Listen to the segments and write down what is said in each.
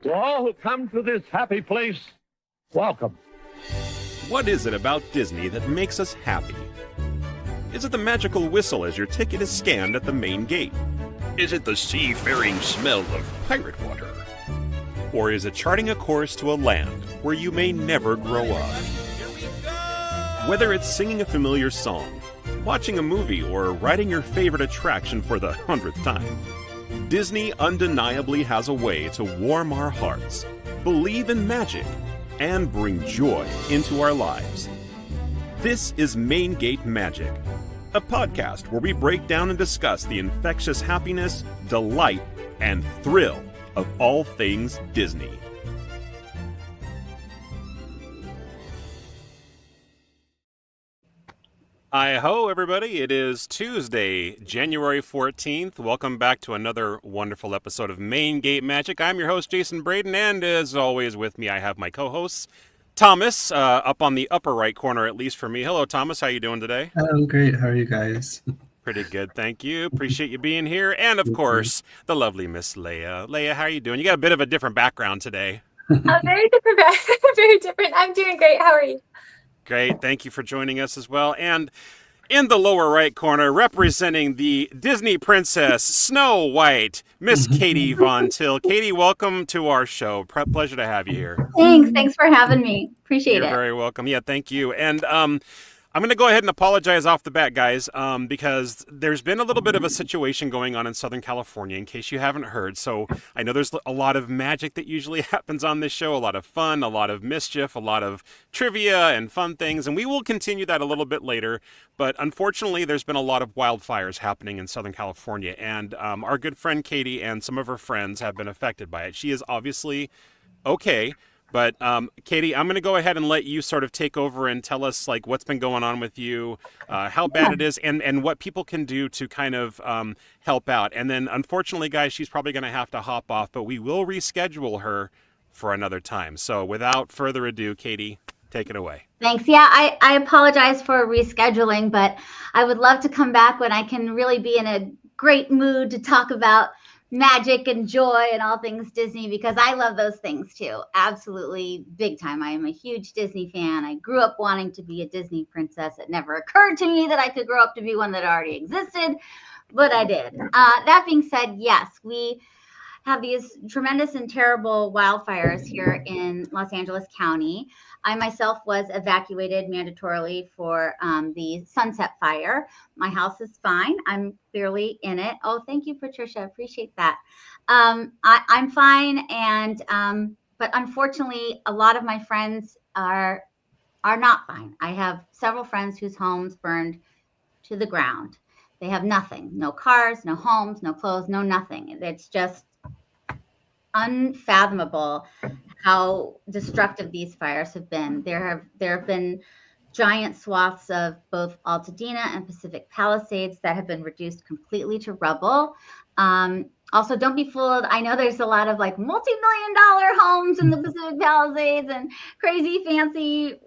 To all who come to this happy place, welcome. What is it about Disney that makes us happy? Is it the magical whistle as your ticket is scanned at the main gate? Is it the seafaring smell of pirate water? Or is it charting a course to a land where you may never grow up? Whether it's singing a familiar song, watching a movie, or riding your favorite attraction for the 100th time, Disney undeniably has a way to warm our hearts, believe in magic, and bring joy into our lives. This is Main Gate Magic, a podcast where we break down and discuss the infectious happiness, delight, and thrill of all things Disney. Hi-ho, everybody. It is Tuesday, January 14th. Welcome back to another wonderful episode of Main Gate Magic. I'm your host, Jason Braden, and as always with me, I have my co-hosts, Thomas, up on the upper right corner, at least for me. Hello, Thomas. How you doing today? I'm great. How are you guys? Pretty good, thank you. Appreciate you being here. And, of course, the lovely Miss Leia. Leia, how are you doing? You got a bit of a different background today. Very different. Very different. I'm doing great. How are you? Great. Thank you for joining us as well. And in the lower right corner, representing the Disney princess, Snow White, Miss Katie Von Till. Katie, welcome to our show. Pleasure to have you here. Thanks for having me. Appreciate it. You're very welcome. Yeah, thank you. And I'm going to go ahead and apologize off the bat, guys, because there's been a little bit of a situation going on in Southern California, in case you haven't heard. So I know there's a lot of magic that usually happens on this show, a lot of fun, a lot of mischief, a lot of trivia and fun things, and we will continue that a little bit later. But unfortunately, there's been a lot of wildfires happening in Southern California, and our good friend Katie and some of her friends have been affected by it. She is obviously okay. But Katie, I'm going to go ahead and let you sort of take over and tell us like what's been going on with you, how bad it is, and what people can do to kind of help out. And then, unfortunately, guys, she's probably going to have to hop off, but we will reschedule her for another time. So without further ado, Katie, take it away. Thanks. Yeah, I apologize for rescheduling, but I would love to come back when I can really be in a great mood to talk about magic and joy and all things Disney, because I love those things too. Absolutely big time. I am a huge Disney fan. I grew up wanting to be a Disney princess. It never occurred to me that I could grow up to be one that already existed, but I did. That being said, yes, we have these tremendous and terrible wildfires here in Los Angeles County. I myself was evacuated mandatorily for the Sunset Fire. My house is fine. I'm clearly in it. Oh, thank you, Patricia. Appreciate that. I'm fine, and but unfortunately, a lot of my friends are not fine. I have several friends whose homes burned to the ground. They have nothing, no cars, no homes, no clothes, no nothing. It's just unfathomable how destructive these fires have been. There have been giant swaths of both Altadena and Pacific Palisades that have been reduced completely to rubble. Also, don't be fooled. I know there's a lot of like multi-million-dollar homes in the Pacific Palisades and crazy fancy,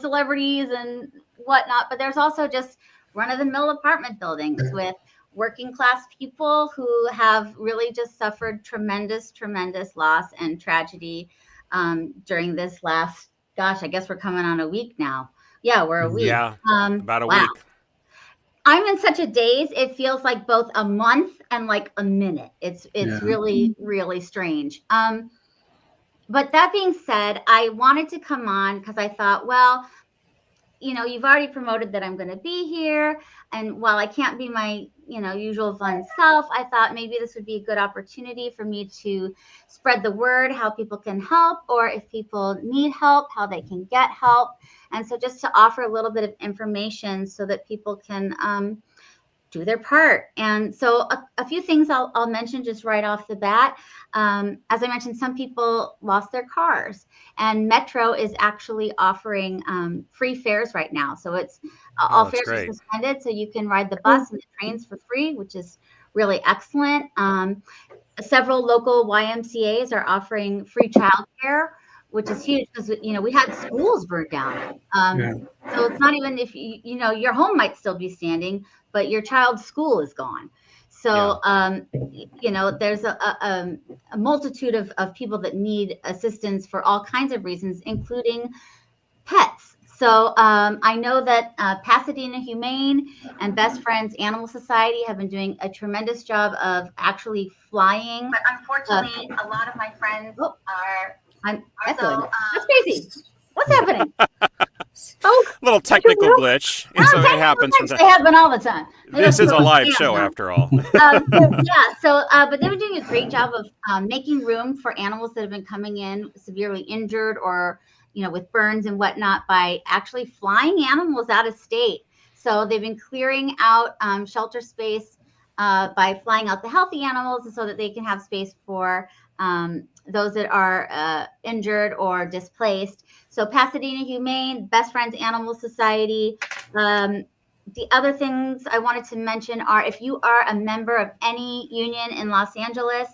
celebrities and whatnot, but there's also just run-of-the-mill apartment buildings with working class people who have really just suffered tremendous loss and tragedy during this last, I guess we're coming on a week now. Yeah, we're a week. Yeah, about a wow. week. I'm in such a daze. It feels like both a month and like a minute. It's Yeah. really, really strange. But that being said, I wanted to come on because I thought, well, you've already promoted that I'm going to be here. And while I can't be my, usual fun self, I thought maybe this would be a good opportunity for me to spread the word, how people can help, or if people need help, how they can get help. And so just to offer a little bit of information so that people can do their part. And so a few things I'll mention just right off the bat. As I mentioned, some people lost their cars, and Metro is actually offering free fares right now. So it's all that's fares are great. suspended, so you can ride the bus and the trains for free, which is really excellent. Several local YMCAs are offering free childcare, which is huge because we had schools burned down. Yeah. So it's not even if your home might still be standing, but your child's school is gone. So there's a multitude of people that need assistance for all kinds of reasons, including pets. So I know that Pasadena Humane and Best Friends Animal Society have been doing a tremendous job of actually flying. But unfortunately, a lot of my friends are echoing. That's crazy. What's happening? Little technical glitch. It happens from They happen all the time. This is a live show after all. But they've been doing a great job of making room for animals that have been coming in severely injured or with burns and whatnot by actually flying animals out of state. So they've been clearing out shelter space by flying out the healthy animals so that they can have space for those that are injured or displaced. So Pasadena Humane, Best Friends Animal Society. The other things I wanted to mention are if you are a member of any union in Los Angeles,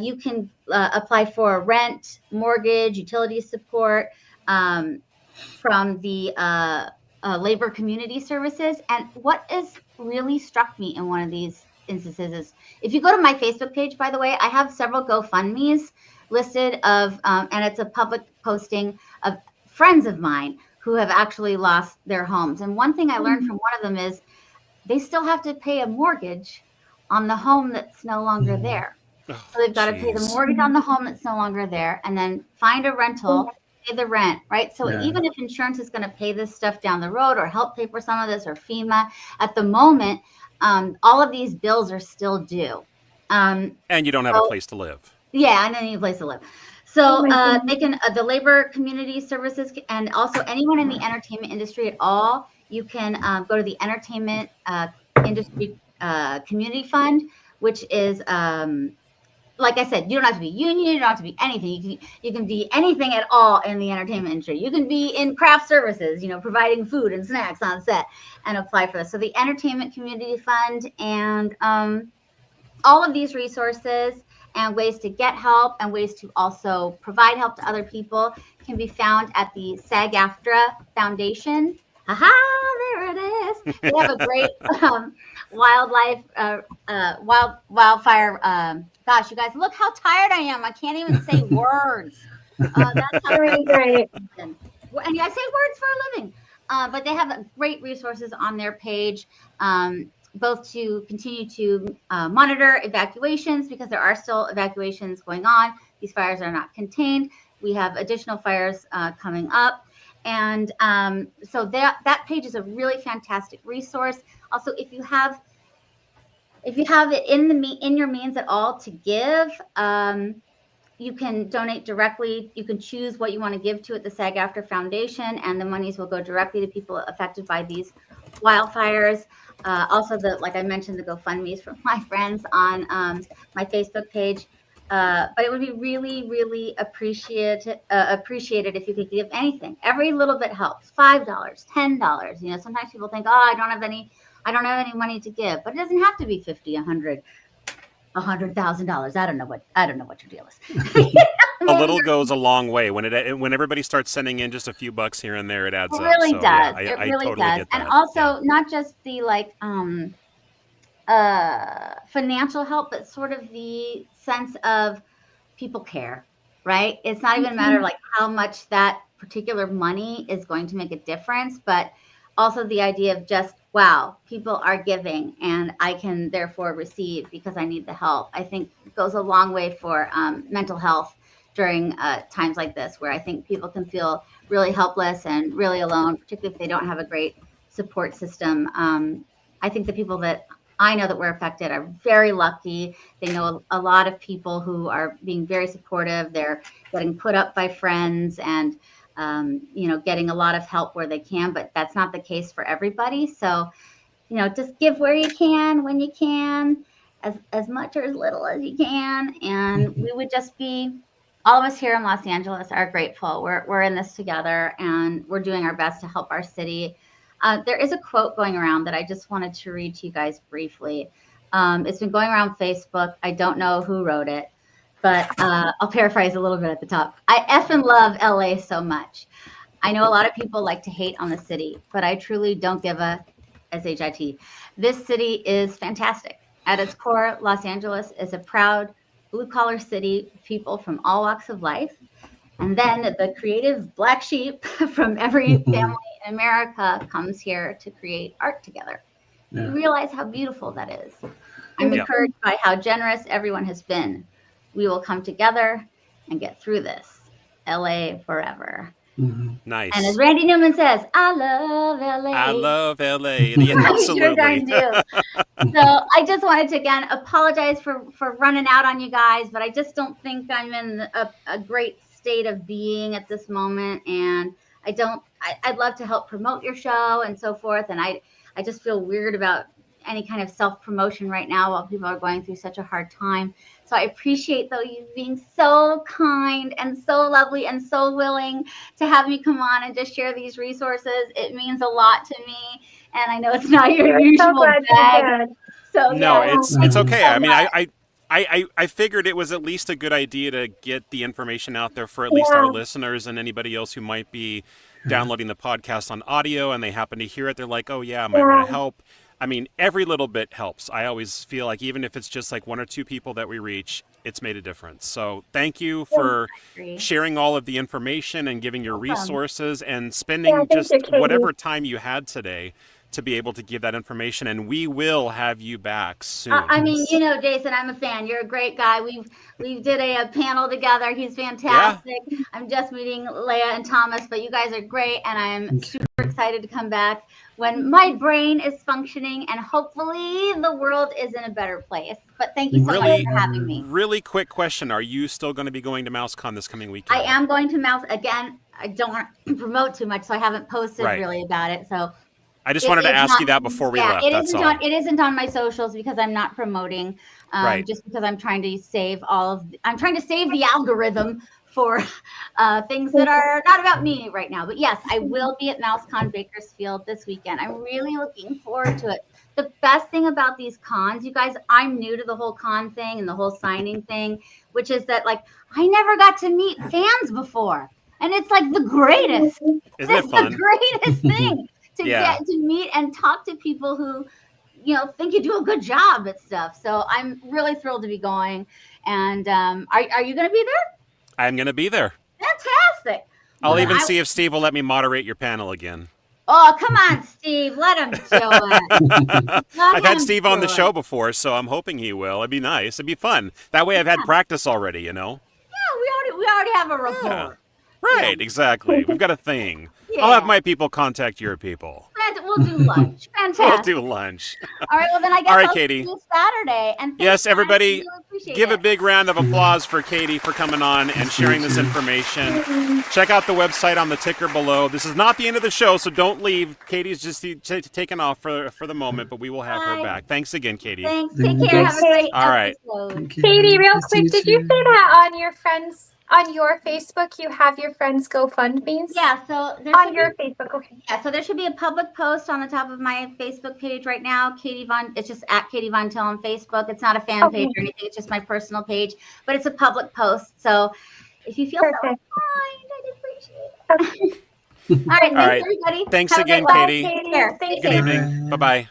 you can apply for rent, mortgage, utility support from the Labor Community Services. And what has really struck me in one of these instances is if you go to my Facebook page, by the way, I have several GoFundMes listed of, and it's a public posting of friends of mine who have actually lost their homes. And one thing I learned from one of them is they still have to pay a mortgage on the home that's no longer there. So they've got to pay the mortgage on the home that's no longer there and then find a rental, pay the rent, right? So even if insurance is going to pay this stuff down the road or help pay for some of this or FEMA, at the moment, all of these bills are still due. And you don't have a place to live. Yeah, and then you need a place to live. So they can, the Labor Community Services, and also anyone in the entertainment industry at all, you can go to the Entertainment Industry Community Fund, which is, like I said, you don't have to be union, you don't have to be anything. You can be anything at all in the entertainment industry. You can be in craft services, providing food and snacks on set and apply for this. So the Entertainment Community Fund and all of these resources and ways to get help and ways to also provide help to other people can be found at the SAG-AFTRA Foundation. Aha, there it is. They have a great wildfire. Gosh, you guys, look how tired I am. I can't even say words. That's how great. And I say words for a living. But they have great resources on their page. Both to continue to monitor evacuations because there are still evacuations going on. These fires are not contained. We have additional fires coming up. And so that page is a really fantastic resource. Also, if you have it in your means at all to give, you can donate directly. You can choose what you want to give to at the SAG-AFTRA Foundation, and the monies will go directly to people affected by these wildfires. Also, like I mentioned, the GoFundMe's from my friends on my Facebook page. But it would be really, really appreciated if you could give anything. Every little bit helps. $5, $10. Sometimes people think, oh, I don't have any money to give, but it doesn't have to be $50, $100,000. I don't know what your deal is. A little goes a long way. When everybody starts sending in just a few bucks here and there, it adds up. It really does. Yeah, it really totally does. Get that. And also not just the financial help, but sort of the sense of people care, right? It's not even a matter of how much that particular money is going to make a difference, but also the idea of just, wow, people are giving and I can therefore receive because I need the help, I think goes a long way for mental health during times like this, where I think people can feel really helpless and really alone, particularly if they don't have a great support system. I think the people that I know that were affected are very lucky. They know a lot of people who are being very supportive. They're getting put up by friends and, getting a lot of help where they can, but that's not the case for everybody. So, just give where you can, when you can, as much or as little as you can. And we would just be, all of us here in Los Angeles are grateful. We're in this together and we're doing our best to help our city. There is a quote going around that I just wanted to read to you guys briefly. It's been going around Facebook. I don't know who wrote it, but I'll paraphrase a little bit at the top. I effing love LA so much. I know a lot of people like to hate on the city, but I truly don't give a shit. This city is fantastic. At its core, Los Angeles is a proud blue-collar city, people from all walks of life. And then the creative black sheep from every family in America comes here to create art together. You realize how beautiful that is. I'm encouraged by how generous everyone has been. We will come together and get through this. LA forever. Nice. And as Randy Newman says, I love LA. I love LA. Yeah, absolutely. Sure darn do. So I just wanted to, again, apologize for running out on you guys, but I just don't think I'm in a great state of being at this moment. And I'd love to help promote your show and so forth. And I just feel weird about any kind of self-promotion right now while people are going through such a hard time. So I appreciate, though, you being so kind and so lovely and so willing to have me come on and just share these resources. It means a lot to me. And I know it's not your usual bag. So, no, it's okay. I mean, I figured it was at least a good idea to get the information out there for at least our listeners and anybody else who might be downloading the podcast on audio and they happen to hear it. They're like, oh, yeah, I might want to help. I mean, every little bit helps. I always feel like even if it's just like one or two people that we reach, it's made a difference. So thank you for sharing all of the information and giving your resources and spending just whatever time you had today to be able to give that information. And we will have you back soon. I mean, Jason, I'm a fan. You're a great guy. We did a panel together. He's fantastic. Yeah. I'm just meeting Leah and Thomas, but you guys are great. And I'm super excited to come back when my brain is functioning and hopefully the world is in a better place. But thank you so much for having me. Really quick question. Are you still going to be going to MouseCon this coming weekend? I am going to Mouse again. I don't want to promote too much, so I haven't posted really about it. So I just wanted to ask you that before we left. It isn't on my socials because I'm not promoting, just because I'm trying to save I'm trying to save the algorithm for things that are not about me right now. But yes, I will be at MouseCon Bakersfield this weekend. I'm really looking forward to it. The best thing about these cons, you guys, I'm new to the whole con thing and the whole signing thing, which is that I never got to meet fans before. And it's the greatest. Isn't it fun? The greatest thing to get to meet and talk to people who, think you do a good job at stuff. So I'm really thrilled to be going. And are you going to be there? I'm going to be there. Fantastic. I'll even see if Steve will let me moderate your panel again. Oh, come on, Steve. Let him show it. I've had Steve on the show before, so I'm hoping he will. It'd be nice. It'd be fun. That way I've had practice already, Yeah, we already have a rapport. Yeah. Right, exactly. We've got a thing. I'll have my people contact your people. We'll do lunch. Fantastic. We'll do lunch. All right, well, then I guess I'll Katie. see you Saturday. And yes, everybody, really give a big round of applause for Katie for coming on and sharing this information. Check out the website on the ticker below. This is not the end of the show, so don't leave. Katie's just taken off for the moment, but we will have her back. Thanks again, Katie. Thanks. Take care. Have a great episode. Katie, real quick, did you say that on your friends? On your Facebook, you have your friends GoFundMe's? Yeah, so on your Facebook, okay. Yeah, so there should be a public post on the top of my Facebook page right now. It's just at Katie Von Til on Facebook. It's not a fan page or anything. It's just my personal page, but it's a public post. So if you feel so inclined, I'd appreciate it. All right, thanks everybody. Thanks again, Katie. Take care. Good evening. Bye-bye.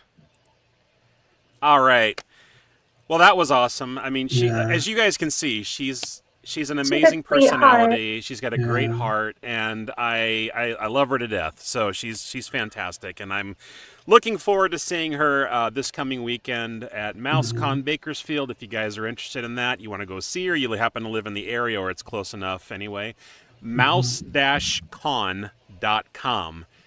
All right. Well, that was awesome. I mean, as you guys can see, she's She's an She's amazing a sweetheart. personality. She's got a great Yeah. heart, and I love her to death. So she's fantastic, and I'm looking forward to seeing her this coming weekend at MouseCon Bakersfield. If you guys are interested in that, you want to go see her, you happen to live in the area or it's close enough anyway, mouse-con.com.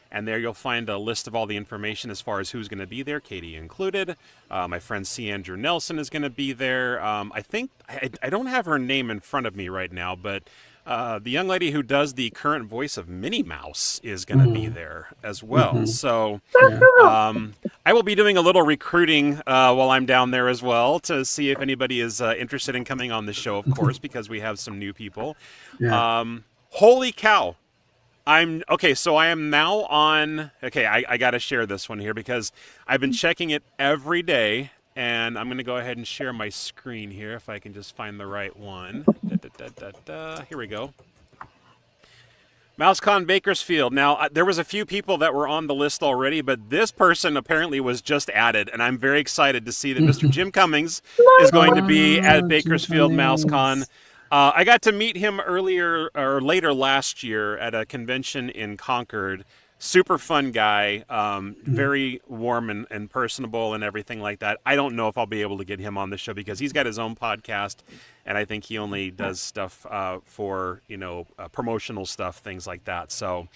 And there you'll find a list of all the information as far as who's going to be there, Katie included. My friend C. Andrew Nelson is going to be there. I think, I don't have her name in front of me right now, but the young lady who does the current voice of Minnie Mouse is going to be there as well. So I will be doing a little recruiting while I'm down there as well to see if anybody is interested in coming on the show, of course, because we have some new people. Yeah. Holy cow. So I am now on, I got to share this one here because I've been checking it every day, and I'm going to go ahead and share my screen here if I can just find the right one. Here we go. MouseCon Bakersfield. Now, there was a few people that were on the list already, but this person apparently was just added, and I'm very excited to see that Mr. Jim Cummings is going to be at Bakersfield MouseCon. I got to meet him later last year at a convention in Concord. Super fun guy, very warm and personable and everything like that. I don't know if I'll be able to get him on the show because he's got his own podcast, and I think he only does stuff for promotional stuff, things like that. So,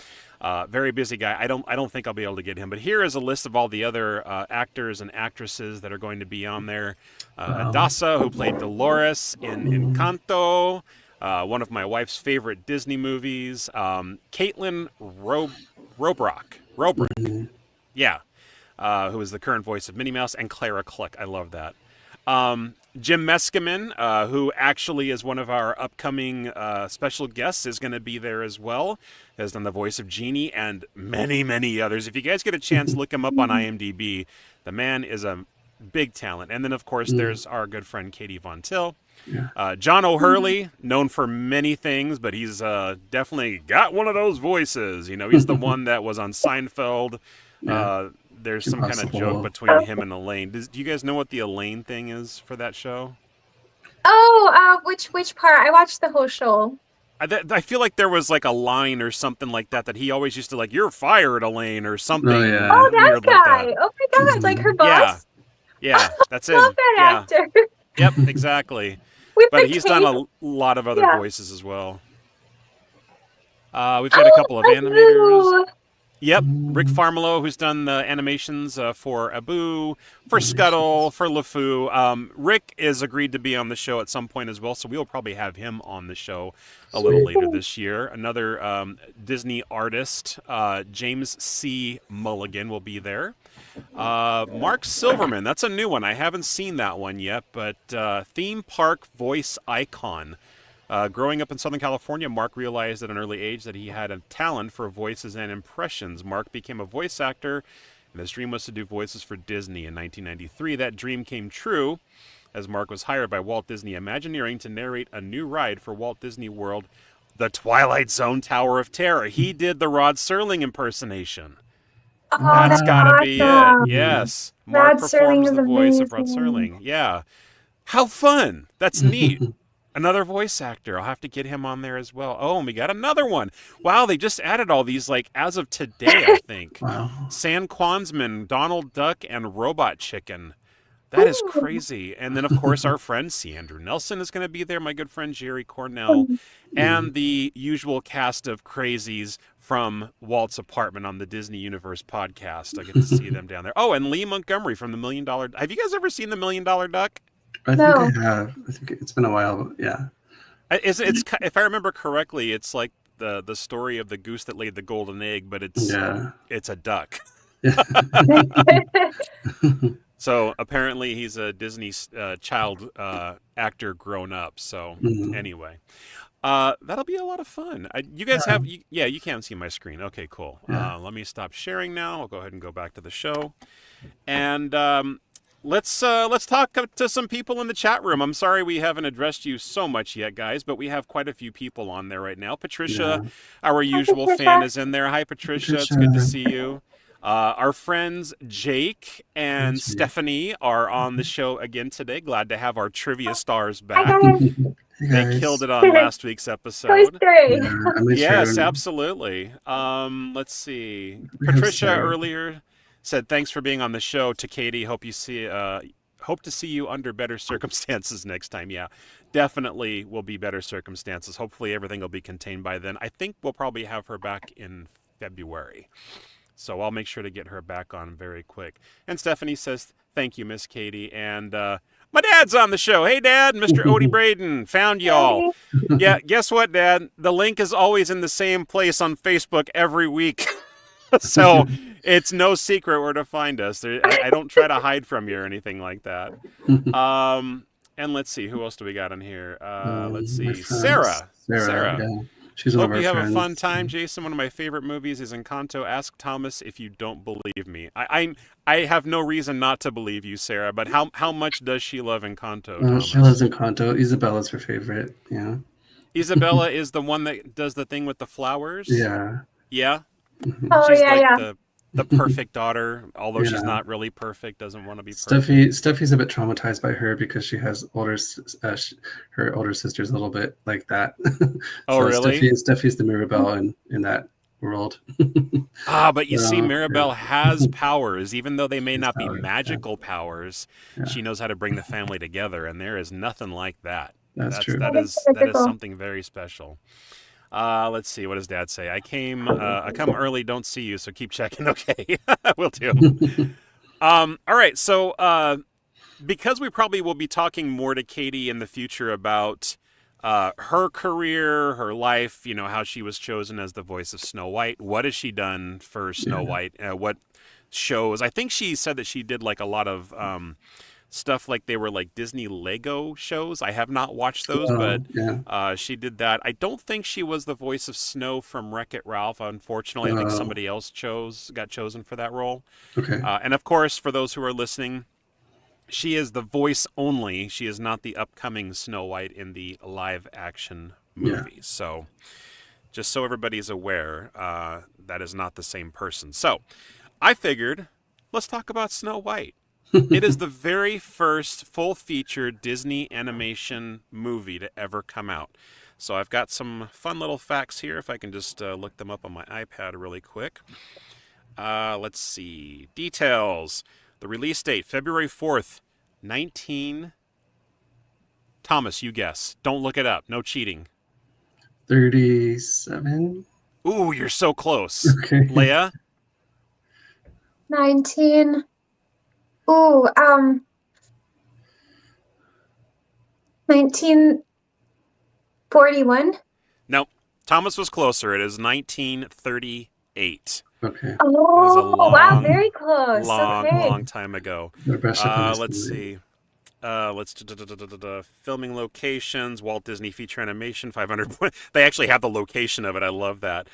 very busy guy. I don't think I'll be able to get him. But here is a list of all the other actors and actresses that are going to be on there. Adasa, who played Dolores in Encanto, one of my wife's favorite Disney movies. Caitlin Robrock, yeah, who is the current voice of Minnie Mouse, and Clara Cluck. I love that. Jim Meskimen, who actually is one of our upcoming special guests, is going to be there as well. Has done the voice of Genie and many, many others. If you guys get a chance, look him up on IMDb. The man is a big talent. And then, of course, there's our good friend Katie Von Till. John O'Hurley, known for many things, but he's definitely got one of those voices. He's the one that was on Seinfeld. There's some kind of joke between him and Elaine. Do you guys know what the Elaine thing is for that show? Oh, which part? I watched the whole show. I feel like there was like a line or something like that he always used to "You're fired, Elaine" or something. Oh, yeah. Oh, that weird guy. Like that. Oh my God, like her boss. Yeah, that's it. Love that actor. Yep, exactly. But he's done a lot of other voices as well. We've got a couple of animators. Yep, Rick Farmelo, who's done the animations for Abu, for Scuttle, for LeFou. Rick is agreed to be on the show at some point as well, so we'll probably have him on the show a little later this year. Another Disney artist, James C. Mulligan, will be there. Mark Silverman, that's a new one. I haven't seen that one yet, but theme park voice icon. Growing up in Southern California, Mark realized at an early age that he had a talent for voices and impressions. Mark became a voice actor, and his dream was to do voices for Disney. In 1993, that dream came true as Mark was hired by Walt Disney Imagineering to narrate a new ride for Walt Disney World, The Twilight Zone Tower of Terror. He did the Rod Serling impersonation. Oh, That's gotta awesome. be it. Yes. Mark Rod Serling performs is the voice of Rod amazing. Serling. Yeah. How fun. That's neat. Another voice actor. I'll have to get him on there as well. Oh, and we got another one. Wow, they just added all these as of today, I think. Wow. San Quansman, Donald Duck, and Robot Chicken. That is crazy. And then, of course, our friend C. Andrew Nelson is going to be there, my good friend Jerry Cornell, and the usual cast of crazies from Walt's Apartment on the Disney Universe podcast. I get to see them down there. Oh, and Lee Montgomery from the $1 Million... Have you guys ever seen the $1 Million Duck? I think I have. I think it's been a while, but yeah. It's if I remember correctly, it's like the story of the goose that laid the golden egg, but it's a duck. So apparently he's a Disney child actor grown up. So anyway, that'll be a lot of fun. You guys have you can't see my screen. Okay, cool. Let me stop sharing now. I'll go ahead and go back to the show, and let's talk to some people in the chat room. I'm sorry we haven't addressed you so much yet, guys, but we have quite a few people on there right now. Patricia, our usual fan, is in there. Hi, Patricia. It's good to see you. Our friends Jake and Jake. Stephanie are on the show again today. Glad to have our trivia stars Hi, back. guys. Hey, They guys. killed it on last week's Toy episode. Story. Yeah, I made Yes, sure absolutely. Let's see. we have Patricia Sarah. earlier said, "Thanks for being on the show." To Katie, hope to see you under better circumstances next time. Yeah, definitely will be better circumstances. Hopefully everything will be contained by then. I think we'll probably have her back in February. So I'll make sure to get her back on very quick. And Stephanie says, "Thank you, Miss Katie." And my dad's on the show. Hey, Dad, Mr. Odie Braden, found y'all. Yeah, guess what, Dad? The link is always in the same place on Facebook every week. So it's no secret where to find us. I don't try to hide from you or anything like that. And let's see, who else do we got on here? Let's My see, friend, Sarah. Yeah. She's one Hope of our you have friends. a fun time, Jason. One of my favorite movies is Encanto. Ask Thomas if you don't believe me. I have no reason not to believe you, Sarah. But how much does she love Encanto, Thomas? She loves Encanto. Isabella's her favorite. Yeah. Isabella is the one that does the thing with the flowers. Yeah. Yeah. Oh, She's yeah, like yeah. the perfect daughter, although she's Yeah. not really perfect. Doesn't want to be perfect. Steffi's a bit traumatized by her because she has her older sister's a little bit like that. Oh, really? Steffi's the Mirabelle in that world. But you see, Yeah. Mirabelle has powers, even though they may not be powers, magical powers. Yeah. She knows how to bring the family together, and there is nothing like that. That's true. That is something very special. Let's see. What does Dad say? I come early, don't see you, so keep checking. Okay, will do. All right. So, because we probably will be talking more to Katie in the future about her career, her life, how she was chosen as the voice of Snow White. What has she done for Snow White? What shows? I think she said that she did like a lot of stuff, like they were like Disney Lego shows. I have not watched those, but yeah. she did that. I don't think she was the voice of Snow from Wreck-It Ralph. Unfortunately, I think somebody else got chosen for that role. Okay. And of course, for those who are listening, she is the voice only. She is not the upcoming Snow White in the live action movie. Yeah. So just so everybody's aware, that is not the same person. So I figured, let's talk about Snow White. It is the very first full-feature Disney animation movie to ever come out. So I've got some fun little facts here, if I can just look them up on my iPad really quick. Let's see. Details. The release date, February 4th, 19... Thomas, you guess. Don't look it up. No cheating. 37. Ooh, you're so close. Okay. Leia? 19. Ooh, 1941. No, Thomas was closer. It is 1938. Okay. Oh, wow, long, very close. Okay. Long time ago. Brush up on this Let's movie. see. Filming locations, Walt Disney Feature Animation, 500. They actually have the location of it. I love that.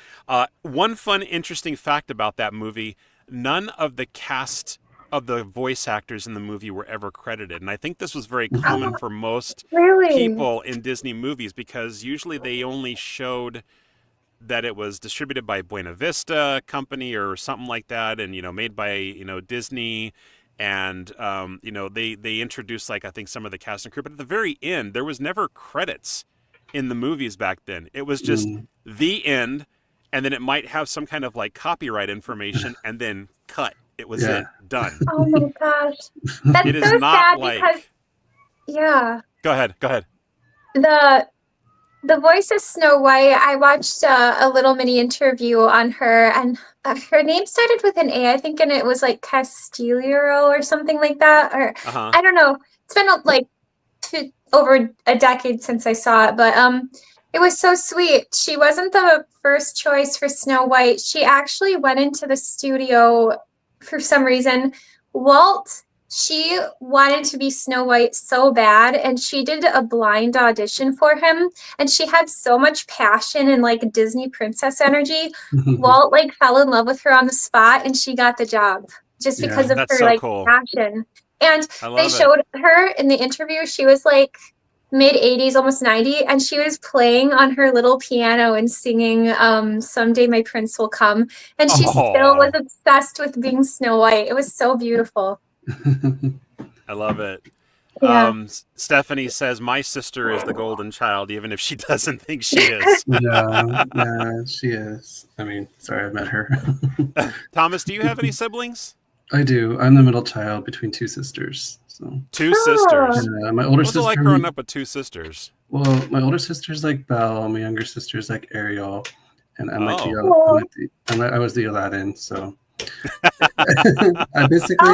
One fun, interesting fact about that movie, none of the cast of the voice actors in the movie were ever credited. And I think this was very common for most Really? people in Disney movies, because usually they only showed that it was distributed by Buena Vista Company or something like that, and made by Disney, and they introduced, like, I think some of the cast and crew, but at the very end there was never credits in the movies back then. It was just the end, and then it might have some kind of like copyright information, and then cut. It was it, done. Oh my gosh. That's It is so not sad like. because, yeah, Go ahead. the voice of Snow White, I watched a little mini interview on her, and her name started with an A, I think, and it was like Castillo or something like that. Or I don't know. It's been like over a decade since I saw it, but it was so sweet. She wasn't the first choice for Snow White. She actually went into the studio for some reason. She wanted to be Snow White so bad, and she did a blind audition for him, and she had so much passion and like Disney princess energy. Walt like fell in love with her on the spot, and she got the job just because of That's her so like cool. passion. And I love they it. showed her in the interview. She was like mid 80s, almost 90, and she was playing on her little piano and singing Someday My Prince Will Come, and she still was obsessed with being Snow White. It was so beautiful. I love it. Yeah. Stephanie says, my sister is the golden child, even if she doesn't think she is. Yeah, she is. I mean, sorry, I've met her. Thomas, do you have any siblings? I do. I'm the middle child between two sisters. So. Two sisters? Yeah, my older sister. What's it like growing up with two sisters? Well, my older sister's like Belle, my younger sister's like Ariel, and I'm like I was the Aladdin, so I basically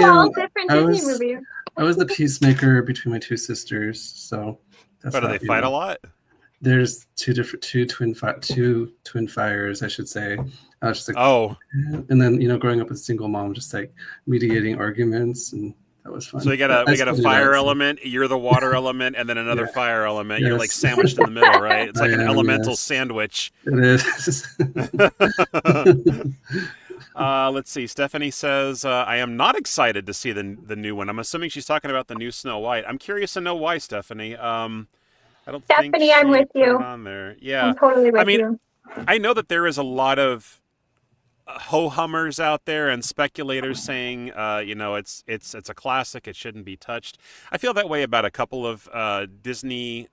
I was the peacemaker between my two sisters. So that's do they fight a lot? There's two twin fires, I should say. I was just like, and then growing up with a single mom, just like mediating arguments, and that was fun. So we got a fire element. You're the water element, and then another fire element. Yes. You're like sandwiched in the middle, right? It's like an elemental sandwich. It is. Let's see. Stephanie says, I am not excited to see the new one. I'm assuming she's talking about the new Snow White. I'm curious to know why, Stephanie. I don't think Stephanie, I'm with you. On there. Yeah. I'm totally with you. I know that there is a lot of ho-hummers out there and speculators saying, it's a classic. It shouldn't be touched. I feel that way about a couple of Disney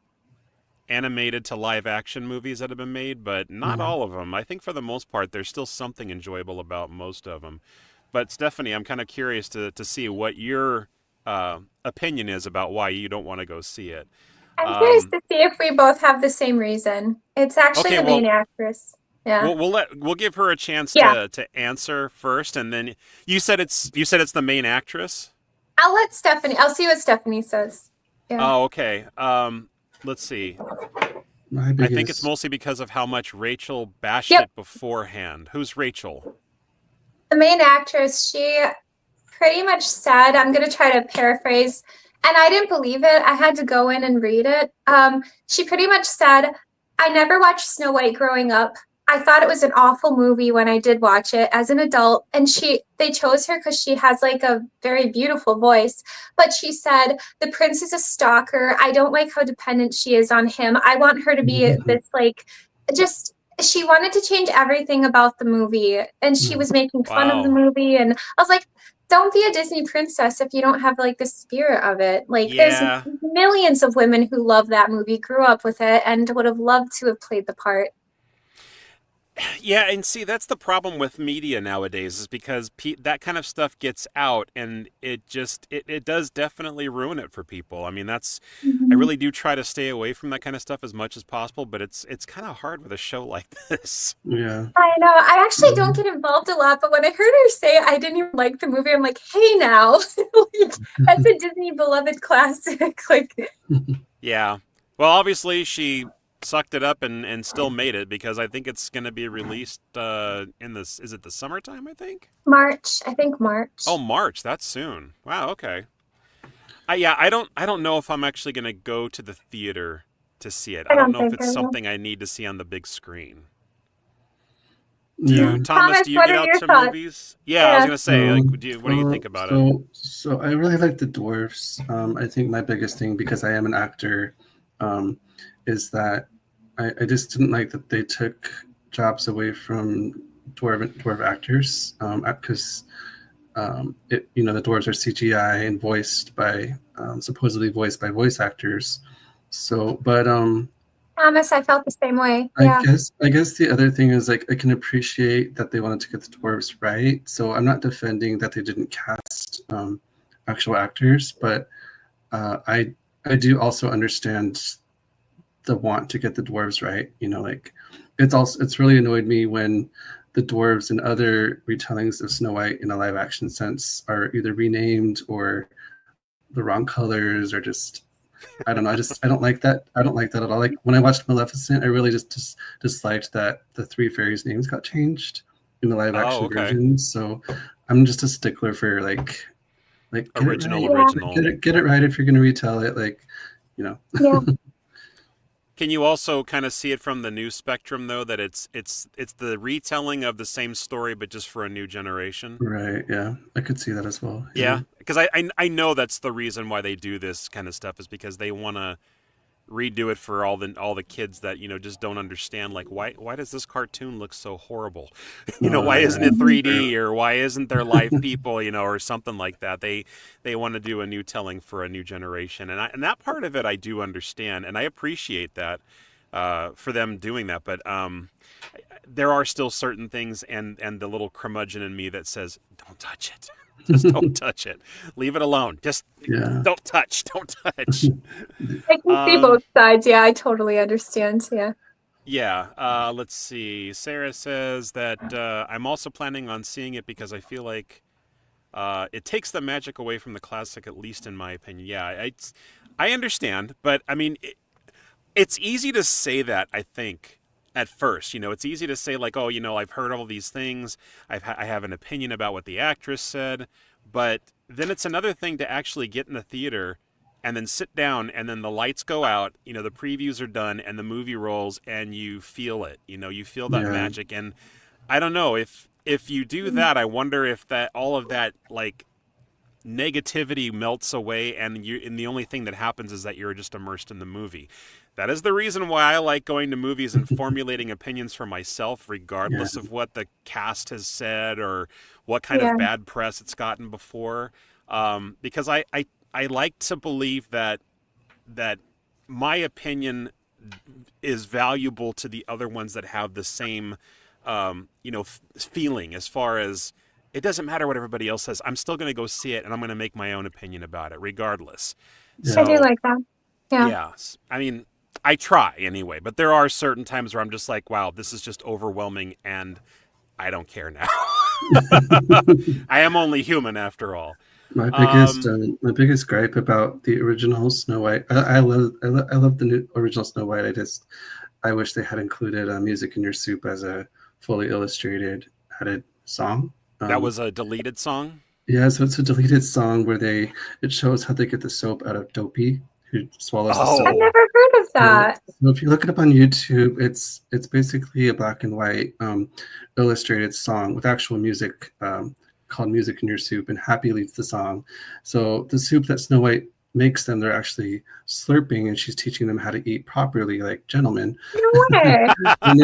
animated to live action movies that have been made, but not all of them. I think for the most part, there's still something enjoyable about most of them. But Stephanie, I'm kind of curious to see what your opinion is about why you don't want to go see it. I'm curious to see if we both have the same reason. It's actually the main actress. Yeah. We'll give her a chance to answer first, and then you said it's the main actress. I'll see what Stephanie says. Yeah. Oh, okay. Let's see. I think it's mostly because of how much Rachel bashed it beforehand. Who's Rachel? The main actress. She pretty much said, I'm going to try to paraphrase, and I didn't believe it. I had to go in and read it. She pretty much said, I never watched Snow White growing up. I thought it was an awful movie when I did watch it as an adult. And they chose her because she has like a very beautiful voice. But she said, the prince is a stalker. I don't like how dependent she is on him. I want her to be this she wanted to change everything about the movie. And she was making fun of the movie. And I was like, don't be a Disney princess if you don't have like the spirit of it. There's millions of women who love that movie, grew up with it, and would have loved to have played the part. Yeah, and see, that's the problem with media nowadays, is because that kind of stuff gets out, and it does definitely ruin it for people. I mean, I really do try to stay away from that kind of stuff as much as possible, but it's kind of hard with a show like this. Yeah. I know. I actually don't get involved a lot, but when I heard her say I didn't even like the movie, I'm like, hey now, that's a Disney beloved classic. Yeah. Well, obviously she sucked it up and still made it, because I think it's going to be released is it the summertime, I think? March. I think March. Oh, March. That's soon. Wow, okay. I don't know if I'm actually going to go to the theater to see it. I don't know if it's something I need to see on the big screen. Yeah. Thomas, do you get out to movies? Yeah, I was going to say, what do you think about it? So I really like the dwarfs. I think my biggest thing, because I am an actor, is that I just didn't like that they took jobs away from dwarf actors, because the dwarves are CGI and supposedly voiced by voice actors. So, but Thomas, I felt the same way. Yeah. I guess the other thing is, like, I can appreciate that they wanted to get the dwarves right. So I'm not defending that they didn't cast actual actors, but I do also understand the want to get the dwarves right. It's really annoyed me when the dwarves in other retellings of Snow White in a live action sense are either renamed or the wrong colors, or just, I don't know. I don't like that. I don't like that at all. Like when I watched Maleficent, I really just disliked that the three fairies' names got changed in the live action version. So I'm just a stickler for like original. Get it right if you're going to retell it. Yeah. Can you also kind of see it from the new spectrum, though, that it's the retelling of the same story, but just for a new generation? Right, yeah. I could see that as well. Yeah, because I know that's the reason why they do this kind of stuff, is because they want to redo it for all the kids that just don't understand, like why does this cartoon look so horrible? Why isn't it 3D, or why isn't there live people, or something like that. They want to do a new telling for a new generation, and that part of it I do understand, and I appreciate that for them doing that. But there are still certain things, and the little curmudgeon in me that says, don't touch it. Just don't touch it. Leave it alone. Just don't touch. Don't touch. I can see both sides. Yeah, I totally understand. Yeah. Yeah. Let's see. Sarah says that I'm also planning on seeing it because I feel like it takes the magic away from the classic, at least in my opinion. Yeah, I understand, but I mean, it's easy to say that, I think. At first, it's easy to say like, oh, I've heard all these things. I have an opinion about what the actress said, but then it's another thing to actually get in the theater and then sit down and then the lights go out, the previews are done and the movie rolls and you feel it, you feel that magic. And I don't know if you do that, I wonder if that all of that like negativity melts away and the only thing that happens is that you're just immersed in the movie. That is the reason why I like going to movies and formulating opinions for myself, regardless of what the cast has said or what kind of bad press it's gotten before. Because I like to believe that my opinion is valuable to the other ones that have the same, feeling, as far as it doesn't matter what everybody else says. I'm still going to go see it and I'm going to make my own opinion about it, regardless. Yeah. So, I do like that. Yeah. Yeah. I mean, I try anyway, but there are certain times where I'm just like, wow, this is just overwhelming and I don't care now. I am only human after all. My biggest gripe about the original Snow White, I love the new original Snow White. I wish they had included Music in Your Soup as a fully illustrated added song. That was a deleted song? Yeah, so it's a deleted song where it shows how they get the soap out of Dopey, who swallows the soap. I've never heard of that. So if you look it up on YouTube, it's basically a black and white illustrated song with actual music called Music in Your Soup, and Happy leads the song. So the soup that Snow White makes them, they're actually slurping, and she's teaching them how to eat properly like gentlemen. No way. and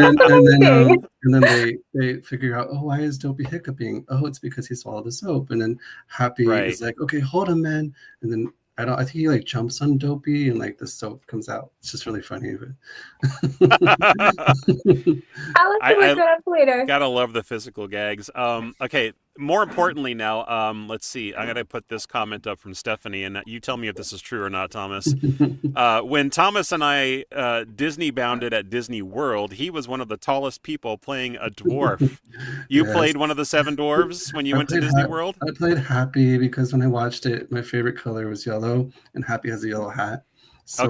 then they figure out, oh, why is Dopey hiccuping? Oh, it's because he swallowed the soap. And then Happy is like, okay, hold him, man. And then I think he like jumps on Dopey and like the soap comes out. It's just really funny. I'll have to look it up later. Gotta love the physical gags. Okay, more importantly now, let's see. I'm gonna put this comment up from Stephanie, and you tell me if this is true or not, Thomas. When Thomas and I Disney bounded at Disney World, he was one of the tallest people playing a dwarf. You played one of the 7 dwarves when you went to Disney World? I played Happy because when I watched it, my favorite color was yellow, and Happy has a yellow hat. So